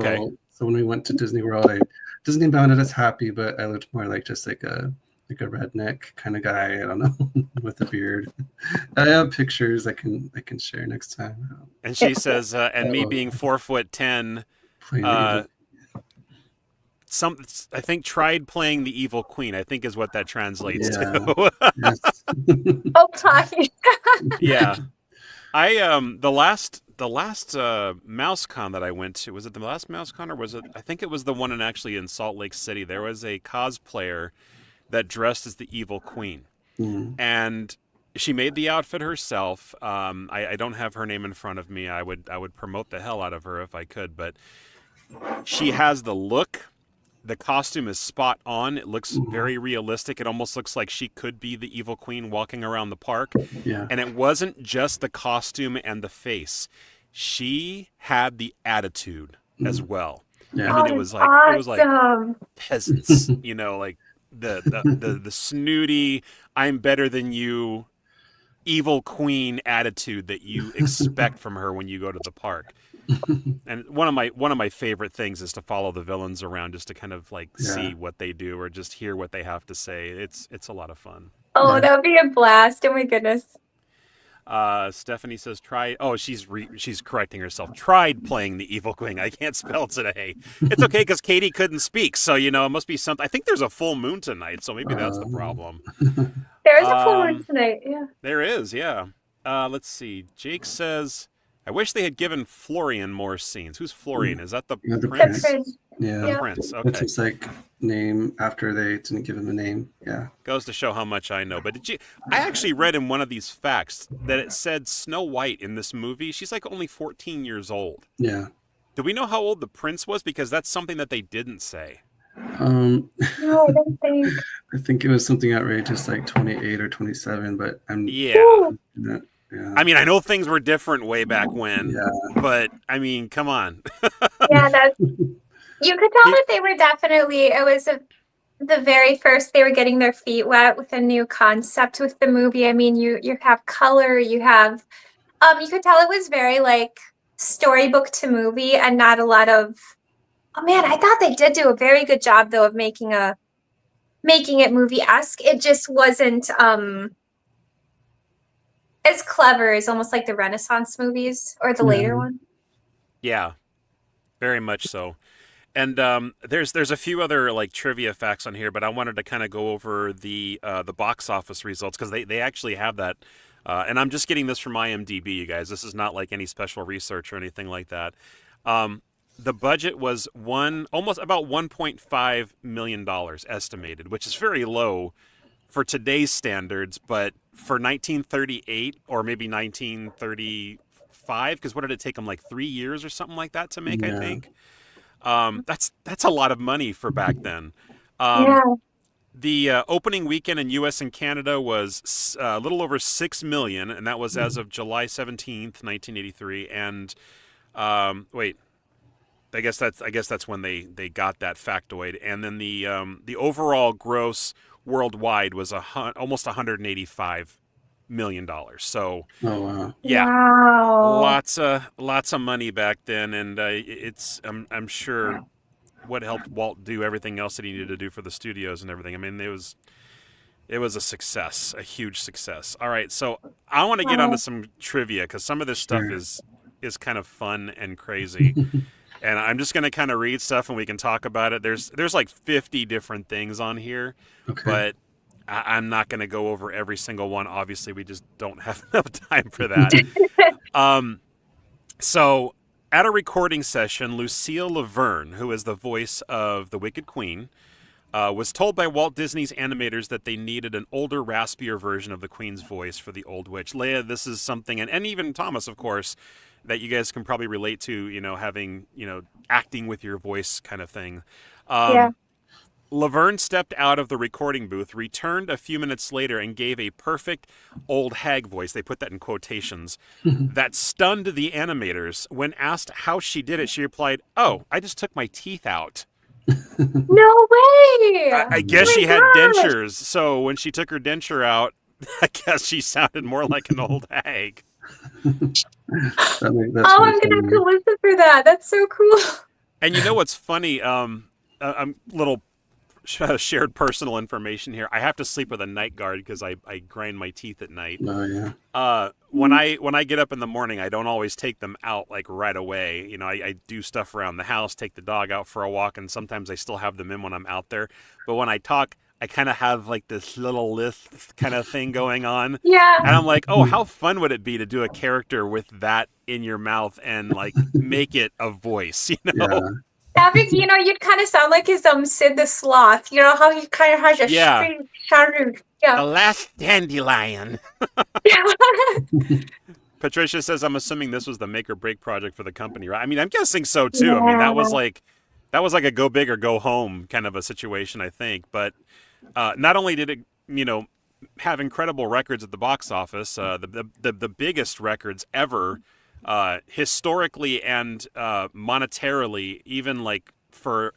when we went to Disney World, I Disney bounded as Happy, but I looked more like just like a redneck kind of guy. I don't know, with a beard. I have pictures I can share next time. And she says, and me being 4'10", I think tried playing the evil queen, I think is what that translates to. Yes. Oh, fine. Yeah. The last MouseCon that I went to, was it the last MouseCon, or was it? I think it was the one in Salt Lake City. There was a cosplayer that dressed as the evil queen, and she made the outfit herself. I don't have her name in front of me. I would promote the hell out of her if I could, but she has the look. The costume is spot on. It looks very realistic. It almost looks like she could be the evil queen walking around the park. Yeah. And it wasn't just the costume and the face. She had the attitude as well. Yeah. I mean, it was like peasants, like the snooty, I'm better than you, evil queen attitude that you expect from her when you go to the park. And one of my favorite things is to follow the villains around, just to kind of like see what they do or just hear what they have to say. It's a lot of fun. Oh, that would be a blast! Oh my goodness. Stephanie says try. Oh, she's correcting herself. Tried playing the evil queen. I can't spell today. It's okay because Katie couldn't speak, so it must be something. I think there's a full moon tonight, so maybe that's the problem. There is a full moon tonight. Yeah. There is. Yeah. Let's see. Jake says, I wish they had given Florian more scenes. Who's Florian? Is that the The prince? Prince. Yeah. The prince. That's Okay. his like name after they didn't give him a name. Yeah. Goes to show how much I know. But did you? I actually read in one of these facts that it said Snow White in this movie. She's like only 14 years old. Yeah. Do we know how old the prince was? Because that's something that they didn't say. No, I don't think. I think it was something outrageous, like 28 or 27. But I'm Yeah. not, yeah. I mean, I know things were different way back when. Yeah. But I mean, come on. Yeah, you could tell that they were definitely. It was the very first. They were getting their feet wet with a new concept with the movie. I mean, you have color. You have. You could tell it was very like storybook to movie, and not a lot of. Oh man, I thought they did do a very good job though of making it movie-esque. It just wasn't as clever as almost like the Renaissance movies or the later one. Yeah, very much so. And there's a few other like trivia facts on here, but I wanted to kind of go over the box office results because they actually have that. And I'm just getting this from IMDb, you guys. This is not like any special research or anything like that. The budget was almost about $1.5 million estimated, which is very low for today's standards, but for 1938 or maybe 1935, because what did it take them, like 3 years or something like that to make, I think? That's a lot of money for back then. The opening weekend in U.S. and Canada was a little over $6 million, and that was as of July 17th, 1983. And wait. I guess that's when they got that factoid, and then the overall gross worldwide was almost $185 million. So, yeah, wow. lots of money back then, and I'm sure what helped Walt do everything else that he needed to do for the studios and everything. I mean, it was a success, a huge success. All right, so I want to get onto some trivia because some of this stuff is kind of fun and crazy. And I'm just going to kind of read stuff and we can talk about it. There's like 50 different things on here, but I'm not going to go over every single one. Obviously, we just don't have enough time for that. So at a recording session, Lucille Laverne, who is the voice of the Wicked Queen, was told by Walt Disney's animators that they needed an older, raspier version of the Queen's voice for the Old Witch. Leia, this is something, and even Thomas, of course, that you guys can probably relate to, having, acting with your voice kind of thing. Laverne stepped out of the recording booth, returned a few minutes later, and gave a perfect old hag voice. They put that in quotations. That stunned the animators. When asked how she did it, she replied, "Oh, I just took my teeth out." No way! I guess she had dentures, so when she took her denture out, I guess she sounded more like an old hag. I'm gonna have to listen for that. That's so cool. And you know what's funny? Little shared personal information here. I have to sleep with a night guard because I grind my teeth at night. Oh yeah. When I get up in the morning, I don't always take them out like right away. I do stuff around the house, take the dog out for a walk, and sometimes I still have them in when I'm out there. But when I talk, I kind of have like this little lisp kind of thing going on. Yeah. And I'm like, oh, how fun would it be to do a character with that in your mouth and like make it a voice, Yeah. Having, you'd kind of sound like his Sid the Sloth. You know how he kind of has a straight shadow. Yeah. The last dandelion. Patricia says, I'm assuming this was the make or break project for the company, right? I mean, I'm guessing so too. Yeah. I mean, that was like a go big or go home kind of a situation, I think. But not only did it, have incredible records at the box office, the biggest records ever, historically and monetarily, even like for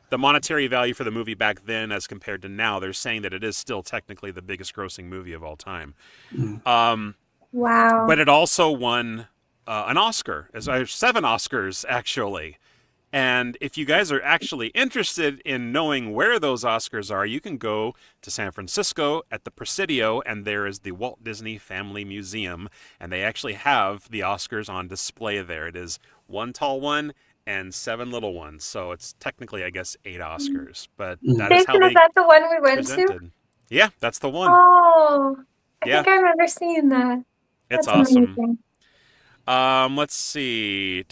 the monetary value for the movie back then as compared to now, they're saying that it is still technically the biggest grossing movie of all time. Wow. But it also won an Oscar. 7 Oscars, actually. And if you guys are actually interested in knowing where those Oscars are, you can go to San Francisco at the Presidio, and there is the Walt Disney Family Museum, and they actually have the Oscars on display there. It is 1 tall one and 7 little ones, so it's technically, I guess, 8 Oscars. But that is how they is that the one we went presented. to? Yeah, that's the one. Oh, I think I remember seeing that. It's That's awesome. amazing. Let's see.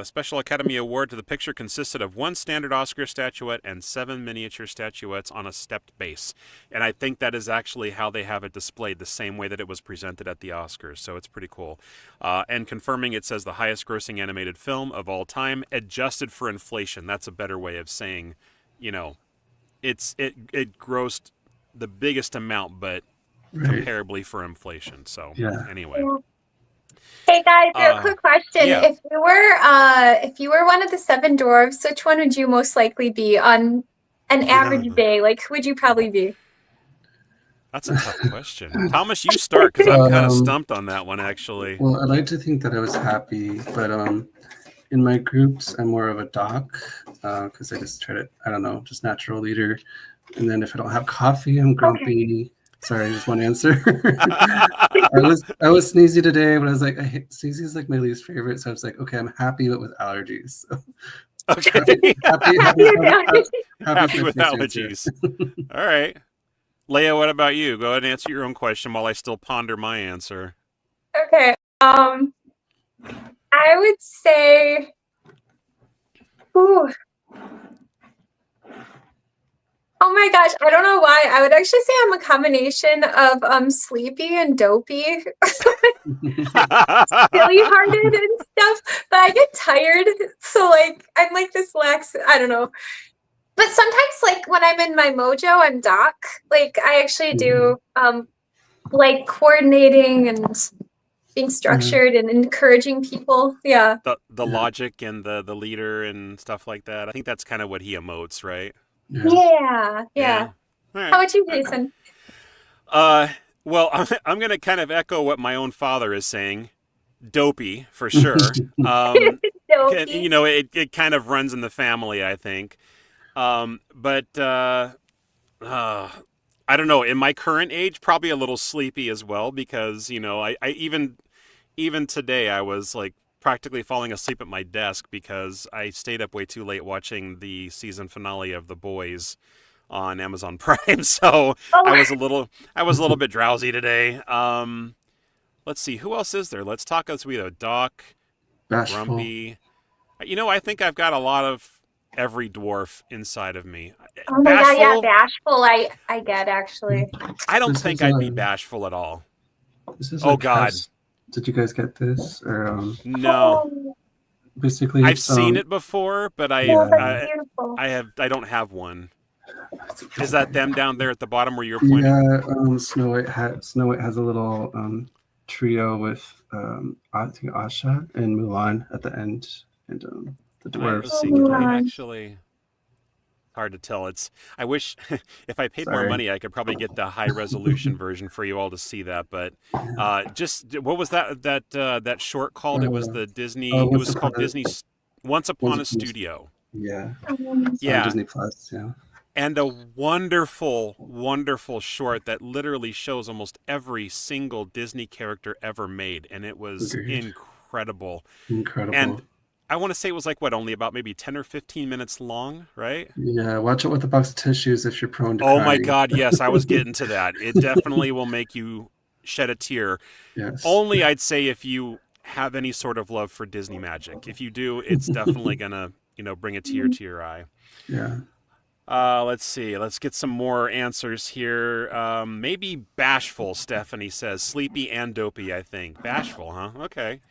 Special Academy Award to the picture consisted of 1 standard Oscar statuette and 7 miniature statuettes on a stepped base. And I think that is actually how they have it displayed, the same way that it was presented at the Oscars. So it's pretty cool. And confirming, it says the highest grossing animated film of all time, adjusted for inflation. That's a better way of saying, it grossed the biggest amount, but comparably for inflation. So anyway. Hey guys, real quick question. Yeah. If you were one of the 7 dwarves, which one would you most likely be on an average day? Like, who would you probably be? That's a tough question. Thomas, you start, because I'm kind of stumped on that one, actually. Well, I like to think that I was happy, but in my groups, I'm more of a doc, because I just try to, I don't know, just natural leader. And then if I don't have coffee, I'm grumpy. Sorry, just one answer. I was sneezy today, but I was like, sneezy is like my least favorite. So I was like, okay, I'm happy, but with allergies. So. Okay. happy with allergies. All right. Leia, what about you? Go ahead and answer your own question while I still ponder my answer. Okay. I would say, oh my gosh, I don't know why. I would actually say I'm a combination of sleepy and dopey. Silly hearted and stuff. But I get tired. So like I'm like this lax, I don't know. But sometimes like when I'm in my mojo, I'm doc. Like I actually do like coordinating and being structured and encouraging people. Yeah. The logic and the leader and stuff like that. I think that's kind of what he emotes, right? Yeah. Right. How about you, Jason? Well, I'm going to kind of echo what my own father is saying. Dopey, for sure. Dopey. It kind of runs in the family, I think. But I don't know. In my current age, probably a little sleepy as well, because, I even today I was like practically falling asleep at my desk because I stayed up way too late watching the season finale of The Boys on Amazon Prime. So I was a little bit drowsy today. Let's see, who else is there? Let's talk as we go. Doc, Bashful. Grumpy. I think I've got a lot of every dwarf inside of me. Oh my god, yeah, bashful. I get actually. I don't think I'd be bashful at all. Oh God. Did you guys get this? Or no. Basically, I've seen it before, but I don't have one. Is that them down there at the bottom where you're pointing? Yeah, Snow White has a little trio with I think Asha and Mulan at the end, and the dwarves. Actually, hard to tell. I wish if I paid more money, I could probably get the high resolution version for you all to see that. But just what was that short called? It was the Disney. It was called Disney Once Upon a Studio. Yeah. Yeah. Disney Plus. Yeah. And a wonderful, wonderful short that literally shows almost every single Disney character ever made, and it was incredible. And I want to say it was like only about maybe 10 or 15 minutes long, right? Yeah, watch it with a box of tissues if you're prone to crying. My God, yes, I was getting to that. It definitely will make you shed a tear. Yes. Only I'd say if you have any sort of love for Disney magic. If you do, it's definitely gonna, bring a tear to your eye. Yeah. Let's see. Let's get some more answers here. Maybe bashful, Stephanie says. Sleepy and dopey, I think. Bashful, huh? Okay.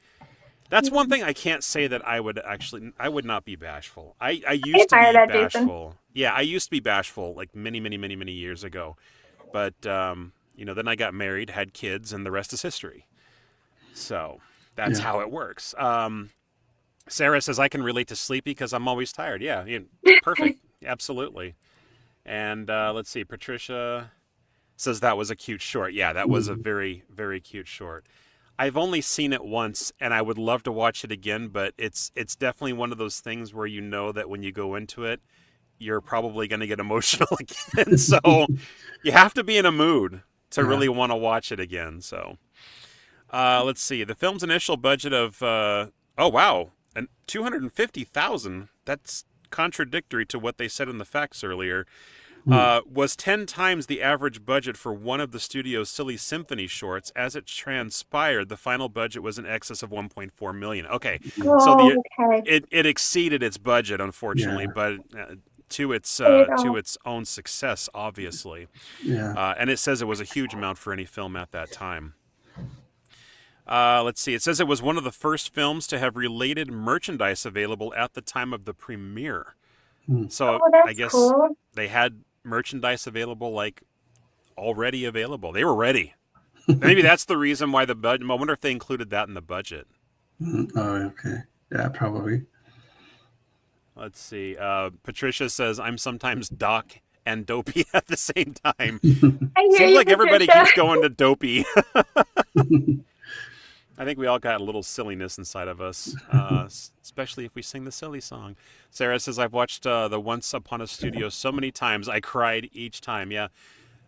That's one thing I can't say that I would not be bashful. I used to be bashful. Yeah, I used to be bashful like many, many, many, many years ago. But, then I got married, had kids, and the rest is history. So that's how it works. Sarah says, I can relate to sleepy because I'm always tired. Yeah, perfect. Absolutely. And let's see. Patricia says that was a cute short. Yeah, that was a very, very cute short. I've only seen it once, and I would love to watch it again, but it's definitely one of those things where that when you go into it, you're probably going to get emotional again. So you have to be in a mood to really want to watch it again. So let's see. The film's initial budget of, $250,000. That's contradictory to what they said in the facts earlier. was 10 times the average budget for one of the studio's Silly Symphony shorts. As it transpired, the final budget was in excess of $1.4 million. Okay, so it exceeded its budget, unfortunately, but to its own success, obviously. Yeah. And it says it was a huge amount for any film at that time. Let's see. It says it was one of the first films to have related merchandise available at the time of the premiere. So I guess they had merchandise available, like already available. They were ready. Maybe that's the reason why the budget. I wonder if they included that in the budget. Oh, okay. Yeah, probably. Let's see. Patricia says, I'm sometimes Doc and Dopey at the same time. Seems like everybody keeps going to Dopey. I think we all got a little silliness inside of us, especially if we sing the silly song. Sarah says, I've watched the Once Upon a Studio so many times, I cried each time. Yeah.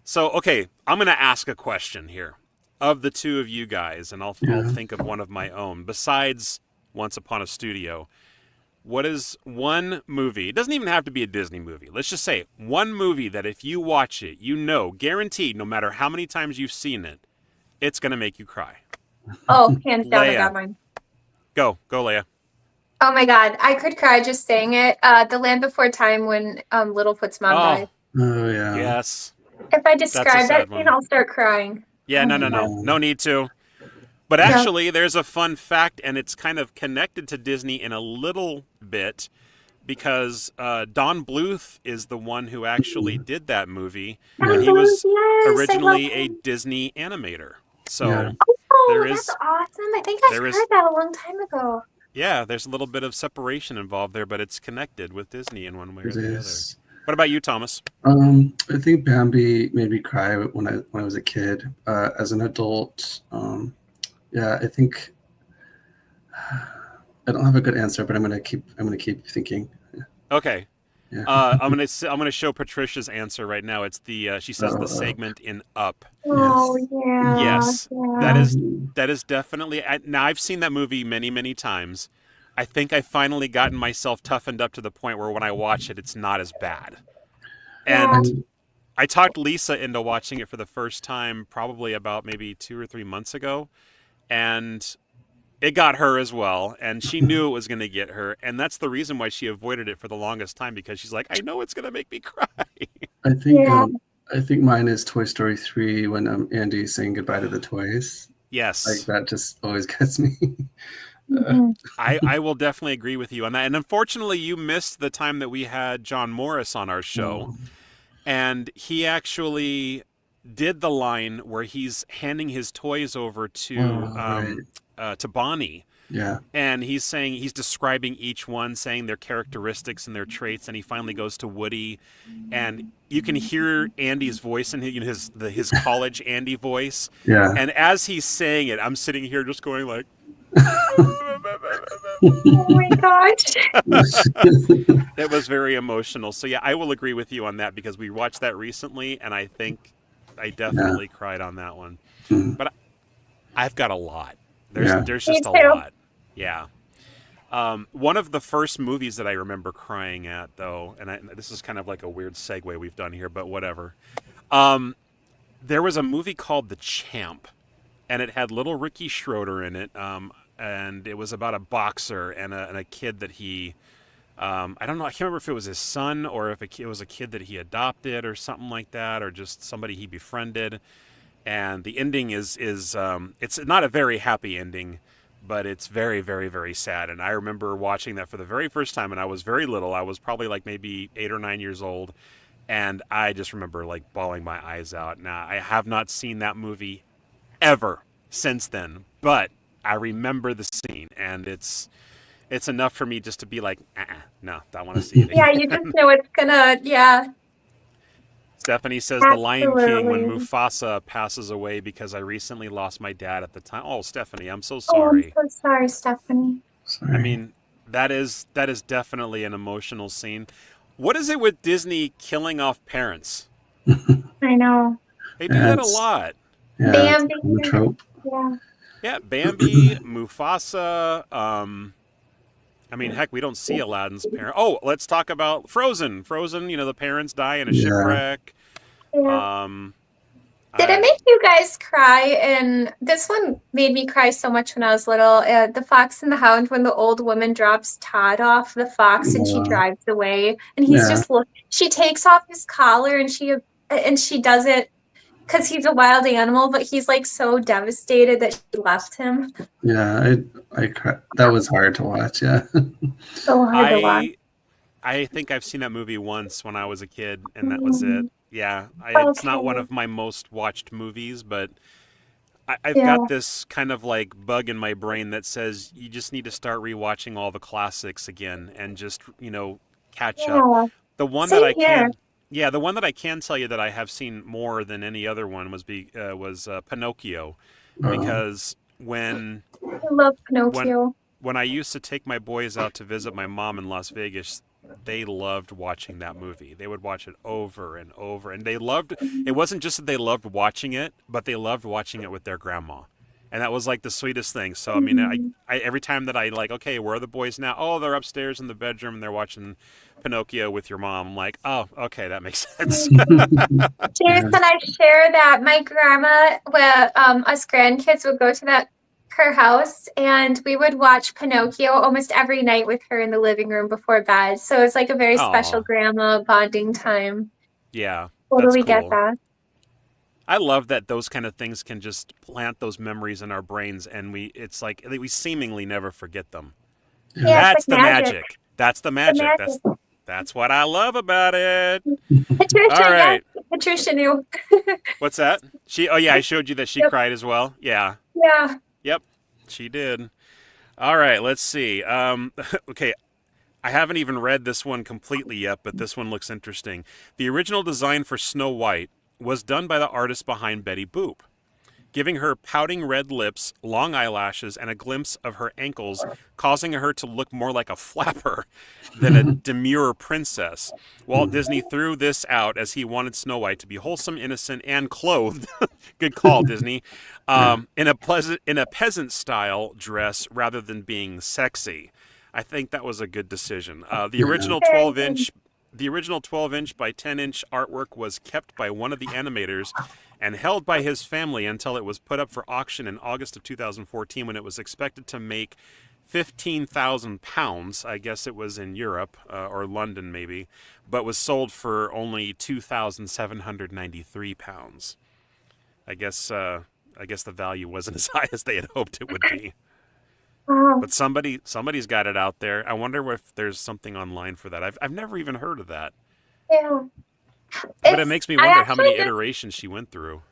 So, okay, I'm going to ask a question here of the two of you guys, and I'll think of one of my own. Besides Once Upon a Studio, what is one movie? It doesn't even have to be a Disney movie. Let's just say one movie that if you watch it, you know, guaranteed, no matter how many times you've seen it, it's going to make you cry. Oh, hands down, Leia. I got mine. Go, Leia. Oh my God, I could cry just saying it. The Land Before Time when Littlefoot's mom died. Oh yeah. Yes. If I describe that one. scene, I'll start crying. Yeah, no need to. But actually, there's a fun fact, and it's kind of connected to Disney in a little bit, because Don Bluth is the one who actually did that movie, and he was originally a Disney animator. So that's awesome. I think I heard that a long time ago. Yeah, there's a little bit of separation involved there, but it's connected with Disney in one way or the other. Is. What about you, Thomas? I think Bambi made me cry when I was a kid. As an adult, I think I don't have a good answer, but I'm gonna keep thinking. Okay. Yeah. I'm gonna show Patricia's answer right now. It's the she says the segment in Up. Oh yeah. Yes, yeah. that is definitely. Now I've seen that movie many times. I think I finally gotten myself toughened up to the point where when I watch it, it's not as bad. And I talked Lisa into watching it for the first time probably about maybe 2 or 3 months ago, and it got her as well, and she knew it was going to get her, and that's the reason why she avoided it for the longest time, because she's like, I know it's going to make me cry. I think mine is Toy Story 3 when Andy's saying goodbye to the toys. Yes. Like that just always gets me. I will definitely agree with you on that. And unfortunately, you missed the time that we had John Morris on our show, and he actually did the line where he's handing his toys over to Bonnie. Yeah. And he's describing each one, saying their characteristics and their traits, and he finally goes to Woody, and you can hear Andy's voice and his college Andy voice. Yeah. And as he's saying it, I'm sitting here just going like, oh my gosh. It was very emotional. So yeah, I will agree with you on that, because we watched that recently, and I think I definitely cried on that one. But I've got a lot. There's just a lot. Yeah. One of the first movies that I remember crying at, though, and this is kind of like a weird segue we've done here, but whatever. There was a movie called The Champ, and it had little Ricky Schroeder in it, and it was about a boxer and a kid that he, I don't know, I can't remember if it was his son or if it was a kid that he adopted or something like that, or just somebody he befriended. And the ending is it's not a very happy ending, but it's very, very, very sad. And I remember watching that for the very first time, and I was very little. I was probably like maybe 8 or 9 years old, and I just remember like bawling my eyes out. Now, I have not seen that movie ever since then, but I remember the scene, and it's enough for me just to be like, no, I want to see it again. Yeah, you just know it's gonna, Stephanie says The Lion King when Mufasa passes away, because I recently lost my dad at the time. Oh, Stephanie, I'm so sorry. Oh, I'm so sorry, Stephanie. Sorry. I mean, that is definitely an emotional scene. What is it with Disney killing off parents? I know. They do that a lot. Yeah, Bambi. it's a trope. Yeah. Yeah, Bambi, Mufasa. I mean, heck, we don't see Aladdin's parent. Oh, let's talk about Frozen. Frozen, the parents die in a shipwreck. Yeah. Did it make you guys cry? And this one made me cry so much when I was little. The Fox and the Hound, when the old woman drops Todd off the fox and she drives away, and he's just she takes off his collar and she does it because he's a wild animal, but he's like so devastated that she left him. Yeah, I cried. That was hard to watch. Yeah, so hard to watch. I think I've seen that movie once when I was a kid, and that was it. Yeah, it's not one of my most watched movies, but I've got this kind of like bug in my brain that says you just need to start rewatching all the classics again and just catch up. The one that the one that I can tell you that I have seen more than any other one was Pinocchio, because I love Pinocchio. When I used to take my boys out to visit my mom in Las Vegas, they loved watching that movie. They would watch it over and over, and it wasn't just that they loved watching it, but they loved watching it with their grandma. And that was like the sweetest thing. So, I mean, I every time that I okay, where are the boys now? Oh, they're upstairs in the bedroom and they're watching Pinocchio with your mom. I'm like, oh, okay, that makes sense. Jason, I share that my grandma, us grandkids would go to her house, and we would watch Pinocchio almost every night with her in the living room before bed. So it's like a very special grandma bonding time. Yeah, totally get that. I love that those kind of things can just plant those memories in our brains, and it's like we seemingly never forget them. Yeah, that's the magic. That's the magic. That's what I love about it. Patricia, all right. Patricia knew. What's that? I showed you that she cried as well. Yeah. Yeah. Yep, she did. All right, let's see. Okay, I haven't even read this one completely yet, but this one looks interesting. The original design for Snow White was done by the artist behind Betty Boop, giving her pouting red lips, long eyelashes, and a glimpse of her ankles, causing her to look more like a flapper than a demure princess. Walt Disney threw this out as he wanted Snow White to be wholesome, innocent, and clothed. Good call, Disney. In a peasant-style dress rather than being sexy. I think that was a good decision. The original 12-inch by 10-inch artwork was kept by one of the animators and held by his family until it was put up for auction in August of 2014, when it was expected to make £15,000. I guess it was in Europe or London maybe, but was sold for only £2,793. I guess the value wasn't as high as they had hoped it would be. But somebody's got it out there. I wonder if there's something online for that. I've never even heard of that. Yeah. But it makes me wonder how many iterations she went through.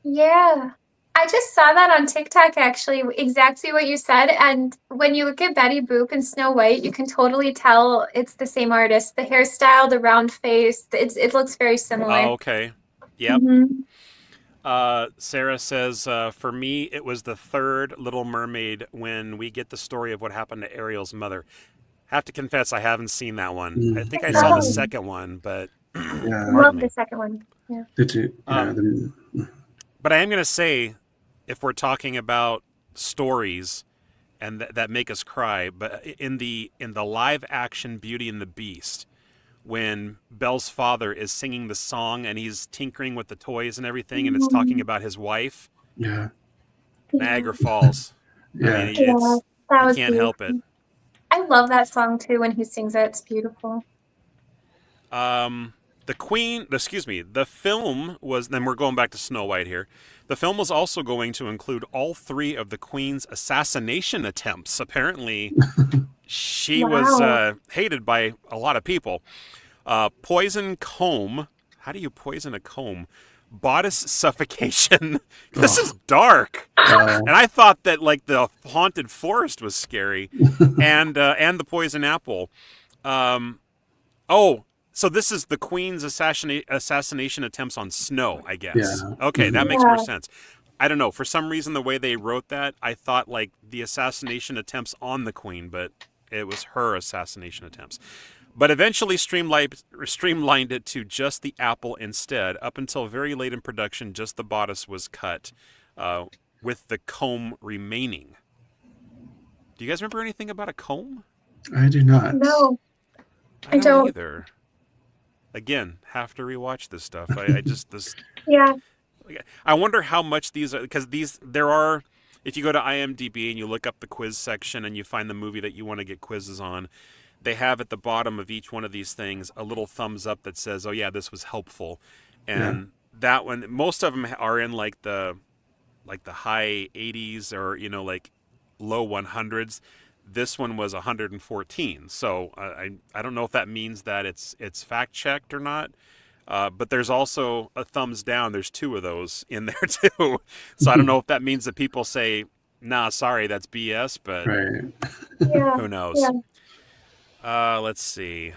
Yeah. I just saw that on TikTok, actually, exactly what you said. And when you look at Betty Boop and Snow White, you can totally tell it's the same artist. The hairstyle, the round face, it looks very similar. Oh, okay. Yep. Mm-hmm. Sarah says, for me, it was the third Little Mermaid when we get the story of what happened to Ariel's mother. Have to confess, I haven't seen that one. I think I saw the second one, but... I love the second one. Yeah. Did you? Yeah, but I am going to say, if we're talking about stories and that make us cry, but in the live action Beauty and the Beast, when Belle's father is singing the song and he's tinkering with the toys and everything, and it's talking about his wife. Yeah. Niagara Falls. Yeah. I mean, you can't help it. I love that song too when he sings it. It's beautiful. The film was, then we're going back to Snow White here. The film was also going to include all three of the Queen's assassination attempts. Apparently, she was hated by a lot of people. Poison comb. How do you poison a comb? Bodice suffocation. This is dark. And I thought that like the haunted forest was scary, and the poison apple. So this is the Queen's assassination attempts on Snow, I guess. Yeah. Okay, that makes more sense. I don't know. For some reason, the way they wrote that, I thought like the assassination attempts on the Queen, but it was her assassination attempts. But eventually streamlined it to just the apple instead. Up until very late in production, just the bodice was cut, with the comb remaining. Do you guys remember anything about a comb? I do not. No, I don't don't. either. Again, have to rewatch this stuff. I just this. Yeah. I wonder how much these are, because there are. If you go to IMDb and you look up the quiz section and you find the movie that you want to get quizzes on, they have at the bottom of each one of these things a little thumbs up that says, "Oh yeah, this was helpful," and that one, most of them are in like the high 80s or like low 100s. This one was 114, so I don't know if that means that it's fact checked or not. But there's also a thumbs down. There's 2 of those in there too. So I don't know if that means that people say, "Nah, sorry, that's BS," but who knows? Yeah. Let's see.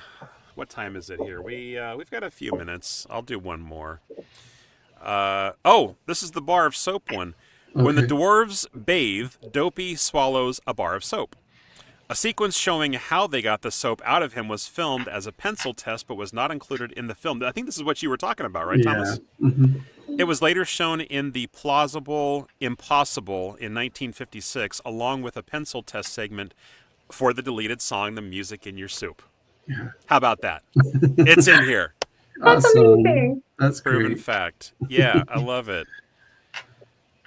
What time is it here? We've got a few minutes. I'll do one more. This is the bar of soap one. Okay. When the dwarves bathe, Dopey swallows a bar of soap. A sequence showing how they got the soap out of him was filmed as a pencil test, but was not included in the film. I think this is what you were talking about, right, Thomas? Mm-hmm. It was later shown in The Plausible Impossible in 1956, along with a pencil test segment for the deleted song, The Music in Your Soup. Yeah. How about that? It's in here. That's amazing. That's proven great. fact. Yeah, I love it.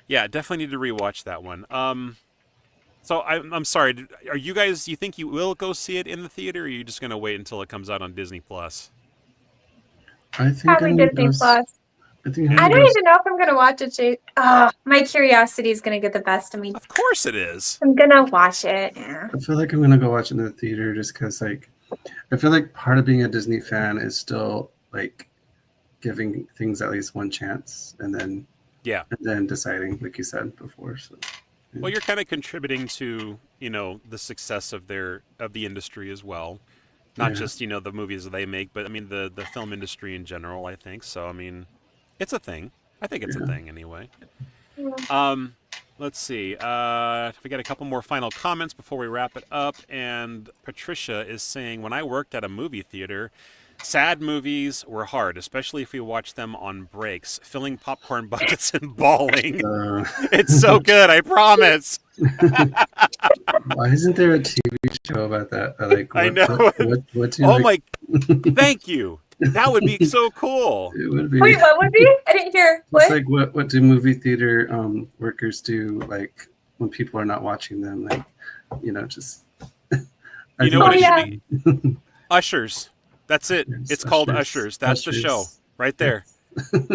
Yeah, definitely need to rewatch that one. So I'm sorry. Are you guys? You think you will go see it in the theater, or are you just going to wait until it comes out on Disney Plus? I think probably Disney Plus. I don't even know if I'm going to watch it. My curiosity is going to get the best of me. Of course it is. I'm going to watch it. Yeah. I feel like I'm going to go watch it in the theater just because, I feel like part of being a Disney fan is still giving things at least one chance, and then deciding, like you said before. So. Well, you're kind of contributing to, the success of the industry as well. Not just, the movies that they make, but I mean the film industry in general, I think. So, I mean, it's a thing. I think it's a thing anyway. Let's see. We got a couple more final comments before we wrap it up. And Patricia is saying, when I worked at a movie theater, sad movies were hard, especially if we watched them on breaks, filling popcorn buckets and bawling. It's so good, I promise. Why isn't there a TV show about that? I know. Thank you. That would be so cool. It would be. Wait, what would be? I didn't hear. What? It's what do movie theater workers do when people are not watching them? Just. You know what it should be? Ushers. That's it. It's called Ushers. That's the show right there.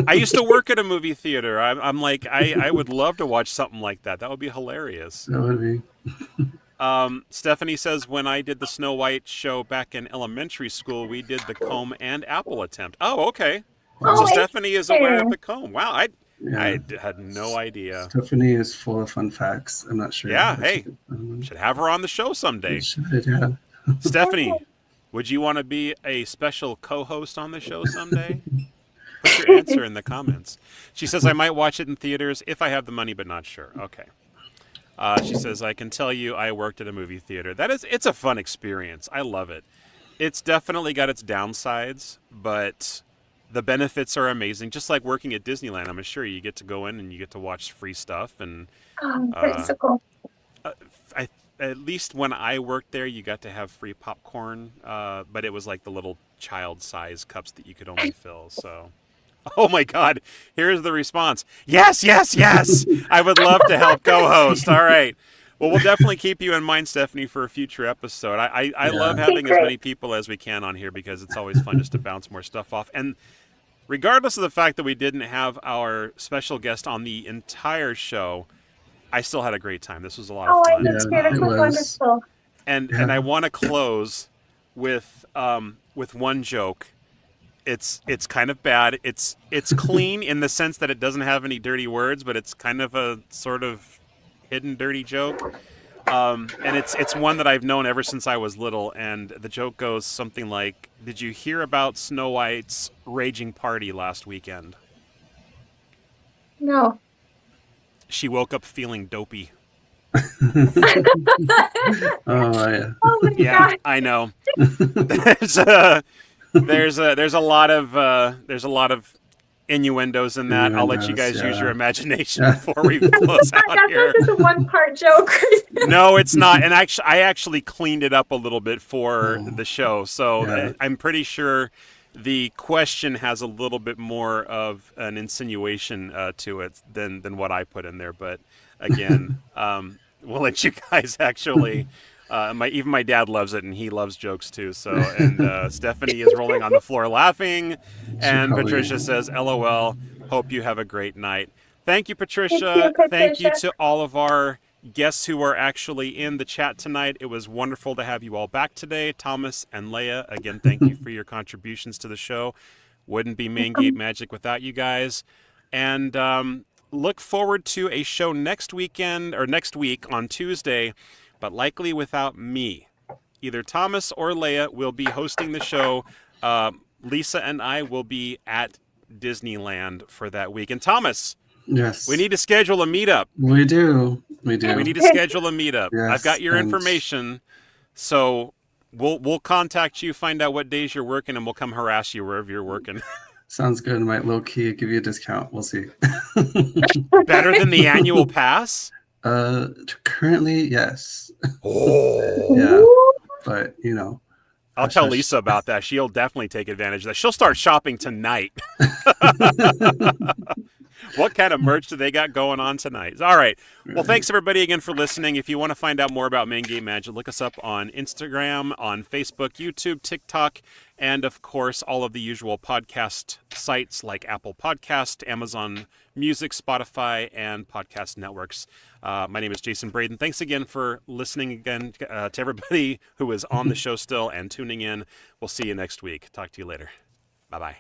I used to work at a movie theater. I'm like, I would love to watch something like that. That would be hilarious. That would be. Stephanie says, when I did the Snow White show back in elementary school, we did the comb and apple attempt. Oh, okay. So Stephanie is aware of the comb. Wow, I had no idea. Stephanie is full of fun facts. I'm not sure. Yeah, hey, should have her on the show someday. Stephanie, would you want to be a special co-host on the show someday? Put your answer in the comments. She says, I might watch it in theaters if I have the money, but not sure. Okay. She says, I can tell you I worked at a movie theater. It's a fun experience. I love it. It's definitely got its downsides, but the benefits are amazing. Just like working at Disneyland, I'm sure you get to go in and you get to watch free stuff. And that's so cool. At least when I worked there, you got to have free popcorn, but it was like the little child-size cups that you could only fill. So, oh my God, here's the response. Yes, yes, yes. I would love to help co-host. All right. Well, we'll definitely keep you in mind, Stephanie, for a future episode. I love having as many people as we can on here because it's always fun just to bounce more stuff off. And regardless of the fact that we didn't have our special guest on the entire show, I still had a great time. This was a lot of fun. This was wonderful. And I want to close with one joke. It's kind of bad. It's clean in the sense that it doesn't have any dirty words, but it's kind of a sort of hidden dirty joke. And it's one that I've known ever since I was little. And the joke goes something like, "Did you hear about Snow White's raging party last weekend?" No. She woke up feeling dopey. Oh yeah. Oh my God. I know. There's a lot of innuendos in that. I'll let you guys use your imagination before we close out That's here. not just a one-part joke. No, it's not. And I actually cleaned it up a little bit for the show. So I'm pretty sure the question has a little bit more of an insinuation to it than what I put in there. But again, we'll let you guys actually. Even my dad loves it, and he loves jokes too. So, and Stephanie is rolling on the floor laughing, and Patricia says, "LOL. Hope you have a great night." Thank you, Patricia. Thank you to all of our guests who are actually in the chat tonight. It was wonderful to have you all back today. Thomas and Leia, again, thank you for your contributions to the show. Wouldn't be Main Gate Magic without you guys. And look forward to a show next week on Tuesday, but likely without me. Either Thomas or Leia will be hosting the show. Lisa and I will be at Disneyland for that week. And Thomas, yes, we need to schedule a meetup. We do. We need to schedule a meetup. Yes, I've got your information, so we'll contact you, find out what days you're working, and we'll come harass you wherever you're working. Sounds good. Might low key give you a discount. We'll see. Better than the annual pass? Currently, yes. Oh. Yeah, but I'll tell Lisa about that. She'll definitely take advantage of that. She'll start shopping tonight. What kind of merch do they got going on tonight? All right. Well, thanks everybody again for listening. If you want to find out more about Main Gate Magic, look us up on Instagram, on Facebook, YouTube, TikTok, and of course, all of the usual podcast sites like Apple Podcast, Amazon Music, Spotify, and podcast networks. My name is Jason Braden. Thanks again for listening again to everybody who is on the show still and tuning in. We'll see you next week. Talk to you later. Bye-bye.